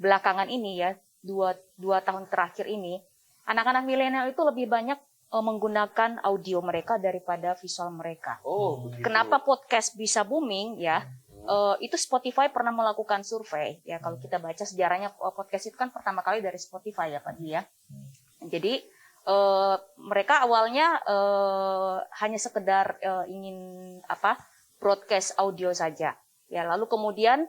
belakangan ini ya, dua tahun terakhir ini, anak-anak milenial itu lebih banyak menggunakan audio mereka daripada visual mereka. Oh, begitu. Kenapa podcast bisa booming ya? Itu Spotify pernah melakukan survei ya. Kalau kita baca sejarahnya podcast itu kan pertama kali dari Spotify ya Pak Dwi ya. Jadi mereka awalnya hanya sekedar ingin broadcast audio saja ya, lalu kemudian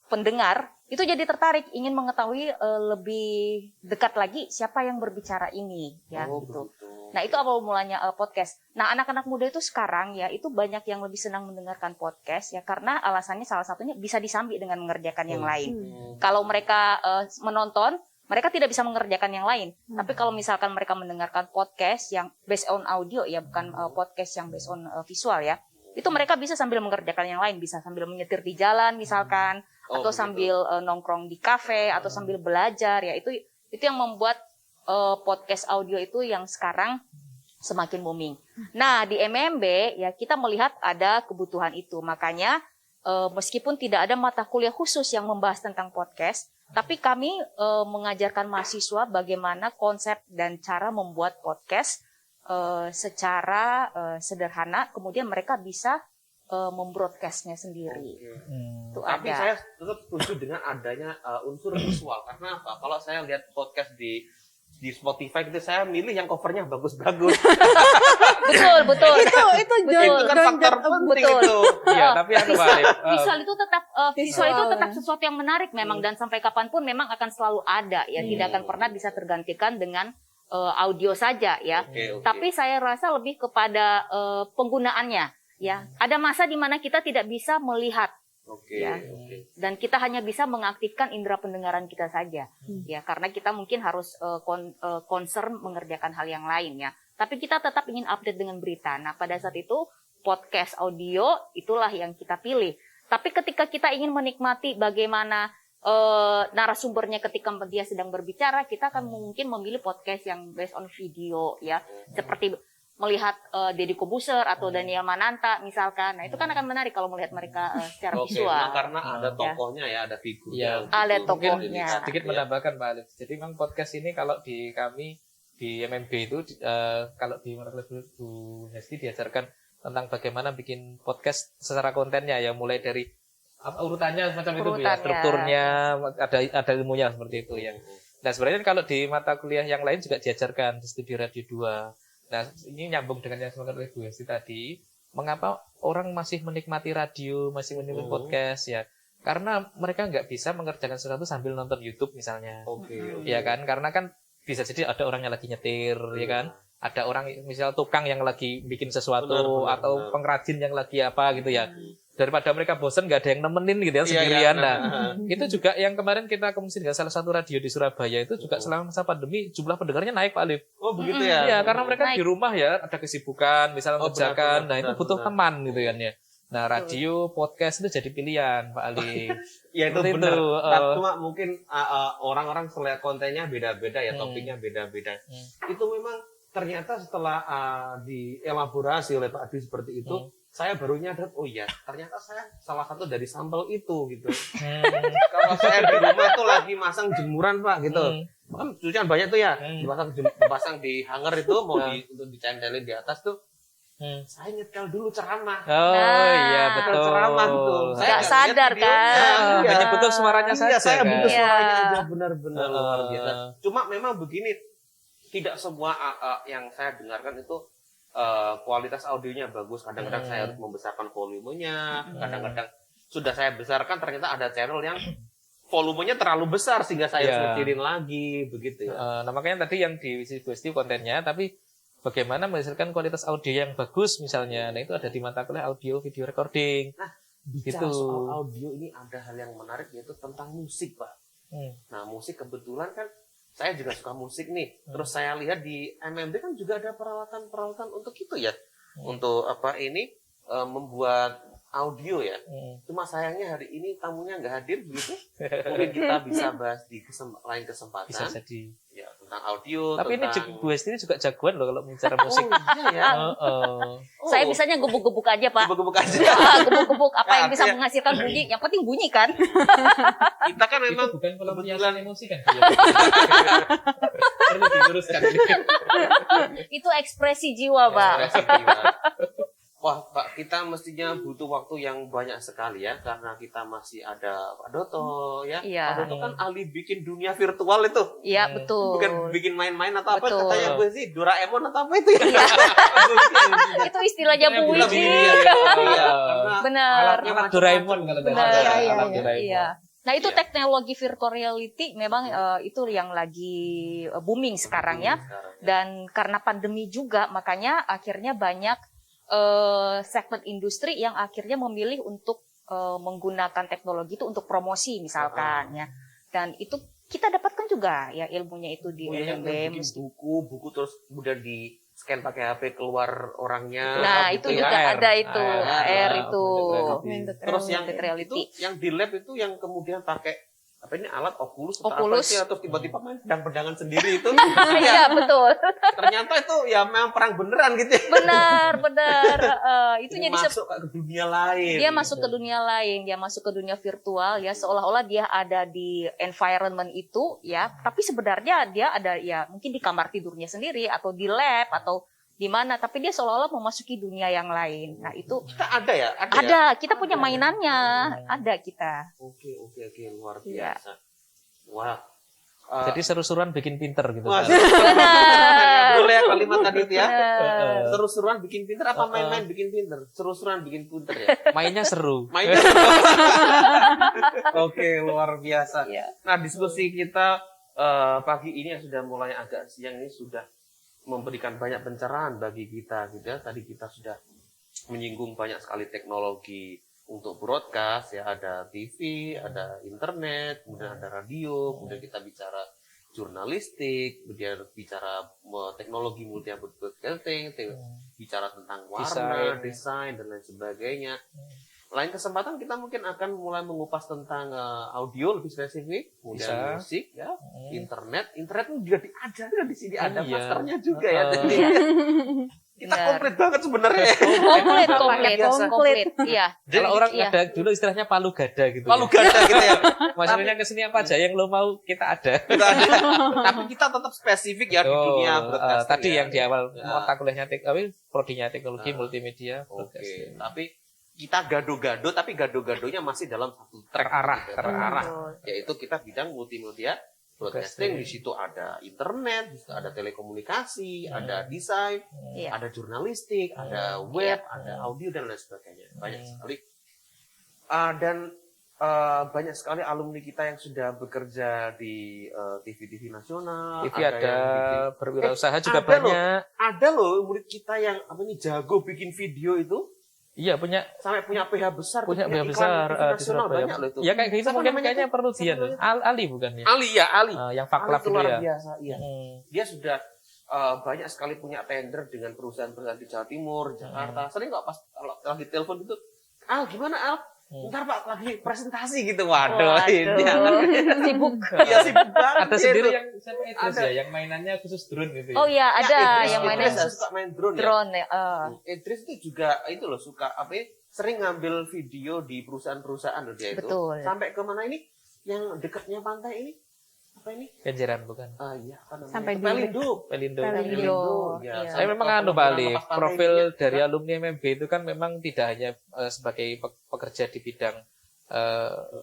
pendengar itu jadi tertarik ingin mengetahui lebih dekat lagi siapa yang berbicara ini ya gitu. Nah itu awal mulanya podcast. Nah anak-anak muda itu sekarang ya itu banyak yang lebih senang mendengarkan podcast ya, karena alasannya salah satunya bisa disambi dengan mengerjakan yang lain. Kalau mereka menonton, mereka tidak bisa mengerjakan yang lain. Tapi kalau misalkan mereka mendengarkan podcast yang based on audio ya, bukan podcast yang based on visual ya, itu mereka bisa sambil mengerjakan yang lain, bisa sambil menyetir di jalan misalkan, atau sambil nongkrong di kafe, atau sambil belajar ya. Itu yang membuat podcast audio itu yang sekarang semakin booming. Nah di MMB ya kita melihat ada kebutuhan itu, makanya meskipun tidak ada mata kuliah khusus yang membahas tentang podcast, tapi kami mengajarkan mahasiswa bagaimana konsep dan cara membuat podcast secara sederhana, kemudian mereka bisa membroadcastnya sendiri. Tapi saya tetap setuju dengan adanya unsur visual. Karena apa? Kalau saya lihat podcast di Spotify gitu, saya milih yang covernya bagus-bagus. Betul. Itu kan faktor penting itu. Iya, tapi visual itu tetap sesuatu yang menarik memang, dan sampai kapanpun memang akan selalu ada ya, tidak akan pernah bisa tergantikan dengan audio saja ya. Okay. Tapi saya rasa lebih kepada penggunaannya ya. Ada masa di mana kita tidak bisa melihat. Ya. Dan kita hanya bisa mengaktifkan indera pendengaran kita saja ya, karena kita mungkin harus concern mengerjakan hal yang lain ya, tapi kita tetap ingin update dengan berita. Nah pada saat itu podcast audio itulah yang kita pilih. Tapi ketika kita ingin menikmati bagaimana narasumbernya ketika dia sedang berbicara, kita akan mungkin memilih podcast yang based on video ya, seperti melihat Deddy Kobuser atau Daniel Mananta misalkan. Nah itu kan akan menarik kalau melihat mereka secara visual. Nah, karena ada tokohnya ya, ada figur. Ya, ada tokohnya. Sedikit menambahkan Pak Alif. Jadi memang podcast ini kalau di kami di MMB itu kalau di Bu Hesti diajarkan tentang bagaimana bikin podcast secara kontennya ya, mulai dari urutannya semacam itu ya, strukturnya, ada ilmunya seperti itu ya. Nah sebenarnya kalau di mata kuliah yang lain juga diajarkan di Studi Radio 2. Nah, ini nyambung dengan yang disampaikan oleh Bu Hesti tadi. Mengapa orang masih menikmati radio, masih menikmati podcast ya? Karena mereka nggak bisa mengerjakan sesuatu sambil nonton YouTube misalnya. Ya kan? Karena kan bisa jadi ada orang yang lagi nyetir, ya kan? Ada orang misal tukang yang lagi bikin sesuatu, atau pengrajin yang lagi apa gitu ya. Daripada mereka bosan nggak ada yang nemenin gitu ya sendirian. Nah, itu juga yang kemarin kita komunikasi dengan salah satu radio di Surabaya itu juga selama masa pandemi jumlah pendengarnya naik Pak Alif. Oh begitu ya? Iya, karena mereka di rumah ya ada kesibukan, misalnya mengerjakan. Nah itu butuh teman gitu kan ya. Nah, radio, podcast itu jadi pilihan, Pak Ali. Ya itu Seperti benar. itu, Cuma mungkin orang-orang selera kontennya beda-beda ya, topiknya beda-beda. Itu memang ternyata setelah dielaborasi oleh Pak Adi seperti itu, saya baru nyadar, oh iya, ternyata saya salah satu dari sampel itu gitu. Kalau saya di rumah tuh lagi masang jemuran Pak gitu. Kan cucian banyak tuh ya, dipasang di hanger itu mau untuk dicandelin di atas tuh. Saya nyetel dulu ceramah. Oh iya betul. Ceramah gitu. Saya Nggak sadar kan? Hanya betul suaranya saja saya kan. butuh Iya. suaranya aja benar-benar luar biasa. Cuma memang begini, tidak semua yang saya dengarkan itu kualitas audionya bagus. Kadang-kadang saya harus membesarkan volumenya. Kadang-kadang sudah saya besarkan ternyata ada channel yang volumenya terlalu besar sehingga saya harus kecilin lagi begitu ya. Nah makanya tadi yang di Wisi kontennya, tapi bagaimana menghasilkan kualitas audio yang bagus misalnya. Nah itu ada di mata kuliah audio video recording. Nah, bicara gitu. soal audio ini ada hal yang menarik yaitu tentang musik, Pak. Nah, musik kebetulan kan saya juga suka musik nih. Terus saya lihat di MMB kan juga ada peralatan-peralatan untuk itu ya. Untuk membuat audio ya. Cuma sayangnya hari ini tamunya nggak hadir begitu. Mungkin kita bisa bahas di lain kesempatan. Bisa jadi. Ya, tentang audio. Tapi tentang... ini gue sendiri juga jagoan loh kalau bicara musik. Oh iya ya. Saya bisanya gebuk-gebuk aja, Pak. Gebuk-gebuk aja. Gebuk-gebuk apa yang bisa Artinya- menghasilkan bunyi. Yang penting bunyi kan. Kita kan memang Itu bukan kebetulan emosi kan? Perlu diluruskan. Itu ekspresi jiwa, Pak. Wah, Pak, kita mestinya butuh waktu yang banyak sekali ya, karena kita masih ada Pak Doto ya. Iya. Pak Doto kan ahli bikin dunia virtual itu. Iya, betul. Bukan bikin main-main atau apa, Betul. katanya gue sih Doraemon atau apa itu ya. Itu istilahnya Bu Bulan Wiji. ini ya. Iya, karena Benar. alatnya Alat Doraemon kalau Benar. ada. Iya, Alat iya. Doraemon. Iya. Nah, itu Iya. teknologi virtual reality memang itu yang lagi booming sekarang ya. Dan karena pandemi juga, makanya akhirnya banyak segmen industri yang akhirnya memilih untuk menggunakan teknologi itu untuk promosi misalkan ya. Dan itu kita dapatkan juga ya ilmunya itu di yang LMB. bikin buku terus kemudian di scan pakai HP keluar orangnya. Nah, gitu itu ya. juga AR. ada itu AR, AR itu. Augmented Terus yang Augmented reality. itu yang di lab itu yang kemudian pakai apa ini alat Oculus atau Oculus. apa sih, atau tiba-tiba main pedang-pedangan sendiri itu. Iya, betul. Ternyata itu ya memang perang beneran gitu ya. Benar. Itu Ini jadi masuk ke dunia lain. dia masuk ke dunia lain, dia masuk ke dunia virtual ya, seolah-olah dia ada di environment itu ya, tapi sebenarnya dia ada ya mungkin di kamar tidurnya sendiri atau di lab atau di mana, tapi dia seolah-olah memasuki dunia yang lain. Nah, itu Kita ada ya? ya? ada, kita punya mainannya, ada kita. Oke, luar Iya. biasa. Wah. Jadi seru-seruan bikin pinter gitu. Wah, kan. Benar. boleh ya kalimat tadi itu ya. Benar. Seru-seruan bikin pinter apa main-main bikin pinter? Seru-seruan bikin pinter ya. Mainnya seru. Mainnya. Oke, luar biasa. Iya. Nah, diskusi kita pagi ini yang sudah mulai agak siang ini sudah memberikan banyak pencerahan bagi kita gitu ya. Tadi kita sudah menyinggung banyak sekali teknologi untuk broadcast ya, ada TV, ada internet, kemudian ada radio, kemudian kita bicara jurnalistik, kemudian bicara teknologi multi broadcasting, bicara tentang warna, desain dan lain sebagainya. Lain kesempatan kita mungkin akan mulai mengupas tentang audio lebih spesifik, kemudian musik, ya, internet pun juga diajarkan di sini, ada Iya. masternya juga ya. Jadi kita Benar. komplit banget sebenarnya. Komplit. Iya. Kalau orang Iya. ada dulu istilahnya palu gada gitu. Lalu gada gitu ya. Maksudnya kesini apa aja yang lo mau kita ada. Kita ada. Tapi kita tetap spesifik ya di dunia broadcasting. Tadi ya. yang di awal Ya. mata kuliahnya prodinya teknologi multimedia. Oke, broadcasting. tapi kita gado-gado, tapi gado-gadonya masih dalam satu track Terarah, gitu, terarah. yaitu kita bidang multimedia broadcasting. Di situ ada internet, di situ ada telekomunikasi, ada desain, Iya. ada jurnalistik, ada web, ada audio dan lain sebagainya. Banyak sekali. Dan banyak sekali alumni kita yang sudah bekerja di TV-TV nasional. TV ada, yang bikin- berwirausaha juga ada loh. banyak. Ada loh murid kita yang jago bikin video itu. Iya punya Sampai punya PH besar, PH iklan besar TV di nasional Surabaya. banyak loh itu. Ya kayak gitu Siapa mungkin namanya kayaknya tuh? perlu Siapa dia. namanya? Ali bukan ya? Ali ya, Ali. Yang Ali faklab itu itu luar ya. biasa, iya. Dia sudah banyak sekali punya tender dengan perusahaan-perusahaan di Jawa Timur, Jakarta. Sering nggak pas kalau lagi telepon itu Al gimana Al? Ntar Pak lagi presentasi gitu. Waduh, sibuk. Iya sibuk banget. Ada dia sendiri itu. yang siapa Idris ya, yang mainannya khusus drone gitu ya. Oh iya, ada Idris, yang Idris mainnya suka main drone, drone ya. Idris itu juga itu loh suka apa ya, sering ngambil video di perusahaan-perusahaan loh dia itu. Betul. Sampai ke mana ini? Yang dekatnya pantai ini? Apa ini? Kenjeran bukan? Iya, apa namanya? Sampai di- Pelindo. Pelindo. Pelindo. Ya, Iya. Saya memang sampai anu Pak Ali, lepas pantai profil ini ya. dari alumni MMB itu kan memang tidak hanya sebagai pekerja di bidang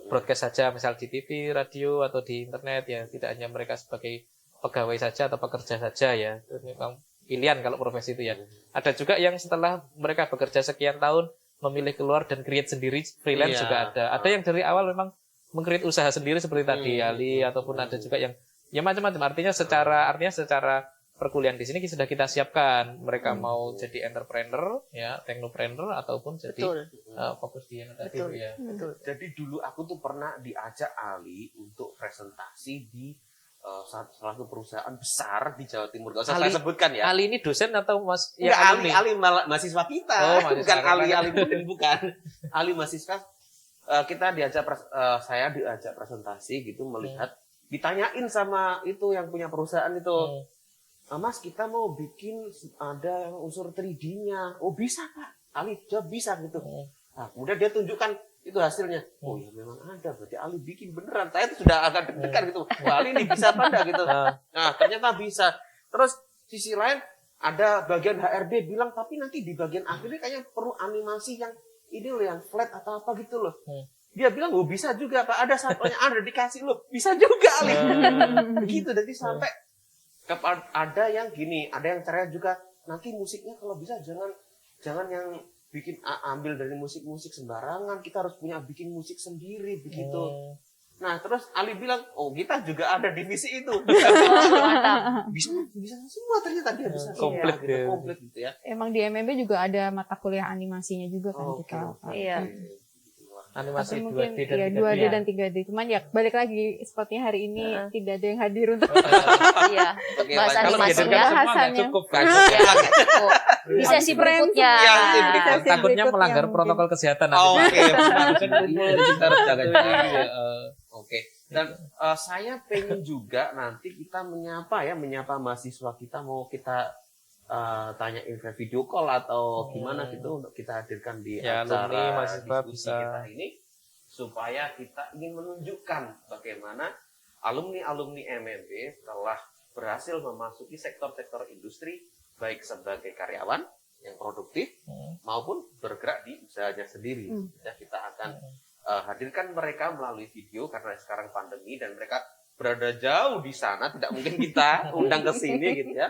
broadcast saja, misal di TV, radio atau di internet ya, tidak hanya mereka sebagai pegawai saja atau pekerja saja ya. Itu memang pilihan kalau profesi itu ya. Ada juga yang setelah mereka bekerja sekian tahun memilih keluar dan create sendiri freelance Iya. juga ada. Ada yang dari awal memang meng-create usaha sendiri seperti tadi Ali ataupun ada juga yang ya macam-macam. Artinya secara perkuliahan di sini sudah kita siapkan. Mereka mau jadi entrepreneur, ya, technopreneur ataupun jadi Betul. fokus di yang tadi Betul. ya. Betul. Jadi dulu aku tuh pernah diajak Ali untuk presentasi di salah satu perusahaan besar di Jawa Timur. Gak usah Ali- saya sebutkan ya. Ali ini dosen atau Mas Enggak, yang Ali, alumni? Ali mahasiswa kita. Oh, mahasiswa. Bukan Ali bukan. Ali mahasiswa. Kita diajak saya diajak presentasi gitu melihat ditanyain sama itu yang punya perusahaan itu. Mas, kita mau bikin ada unsur 3D-nya. Oh, bisa, Pak. Ali jawab bisa gitu. Nah, kemudian dia tunjukkan itu hasilnya. Oh, ya memang ada. Berarti Ali bikin beneran. Saya tuh sudah agak deg-degan gitu. Wah, Ali ini bisa apa enggak gitu. Nah, ternyata bisa. Terus sisi lain ada bagian HRD bilang, tapi nanti di bagian akhirnya kayaknya perlu animasi yang ini loh, yang flat atau apa gitu loh. Dia bilang, oh bisa juga, Pak. Ada sampelnya, ada dikasih loh. Bisa juga, Ali. Begitu, jadi sampai ada yang gini, ada yang caranya juga, nanti musiknya kalau bisa jangan yang bikin ambil dari musik-musik sembarangan, kita harus punya bikin musik sendiri, begitu. Nah, terus Ali bilang, oh kita juga ada divisi itu. Bisa semua ternyata dia bisa Komplit semua, dia. gitu, komplit gitu ya. Emang di MMB juga ada mata kuliah animasinya juga kan Oke, kita. oke. Iya. Animasi Tapi mungkin 2D dan ya 3D. 2D dan 3D. Cuman ya balik lagi sepertinya hari ini tidak ada yang hadir untuk Iya. Oke, Bahas lanjut. Kalau animasi dihadirkan ya. semua nggak Bahasannya. cukup. Iya. Oh, di sesi berikutnya. Iya, sesi berikutnya. Sesi Takutnya berikutnya melanggar mungkin. protokol kesehatan. Oh, nanti. oke. Iya, Kita harus jaga-jaga. Iya, Oke. Dan saya pengen juga nanti kita menyapa mahasiswa kita, mau kita tanyain via video call atau gimana gitu untuk kita hadirkan di Ya, acara alumni, mahasiswa diskusi bisa. kita ini, supaya kita ingin menunjukkan bagaimana alumni-alumni MMB telah berhasil memasuki sektor-sektor industri baik sebagai karyawan yang produktif maupun bergerak di usahanya sendiri. Ya, kita akan hadirkan mereka melalui video karena sekarang pandemi dan mereka berada jauh di sana, tidak mungkin kita undang ke sini gitu ya.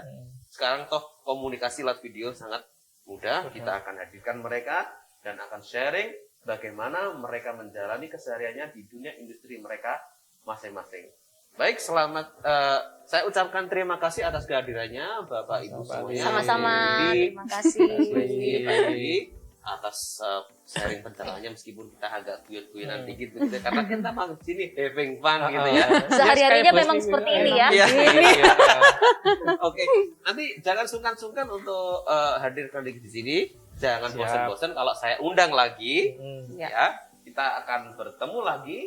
Sekarang toh komunikasi lewat video sangat mudah, kita akan hadirkan mereka dan akan sharing bagaimana mereka menjalani kesehariannya di dunia industri mereka masing-masing. Baik, selamat. Saya ucapkan terima kasih atas kehadirannya Bapak Ibu semuanya. Sama-sama. Jadi, Terima kasih. atas sharing pencerahannya, meskipun kita agak guyon-guyonan dikit begitu karena kita mau sini having fun gitu ya. Sehari-harinya memang seperti ini ya. Iya. Oke, nanti jangan sungkan-sungkan untuk hadirkan di sini. Jangan Siap. bosan-bosan kalau saya undang lagi. Ya. Ya, kita akan bertemu lagi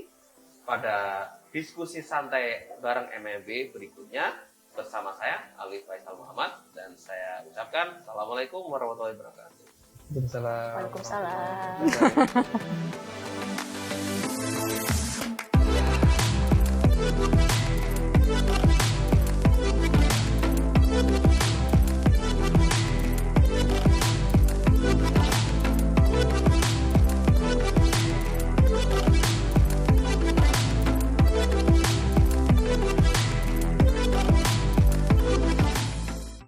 pada diskusi santai bareng MMB berikutnya bersama saya Ali Faisal Muhammad dan saya ucapkan assalamualaikum warahmatullahi wabarakatuh. Waalaikumsalam. Waalaikumsalam.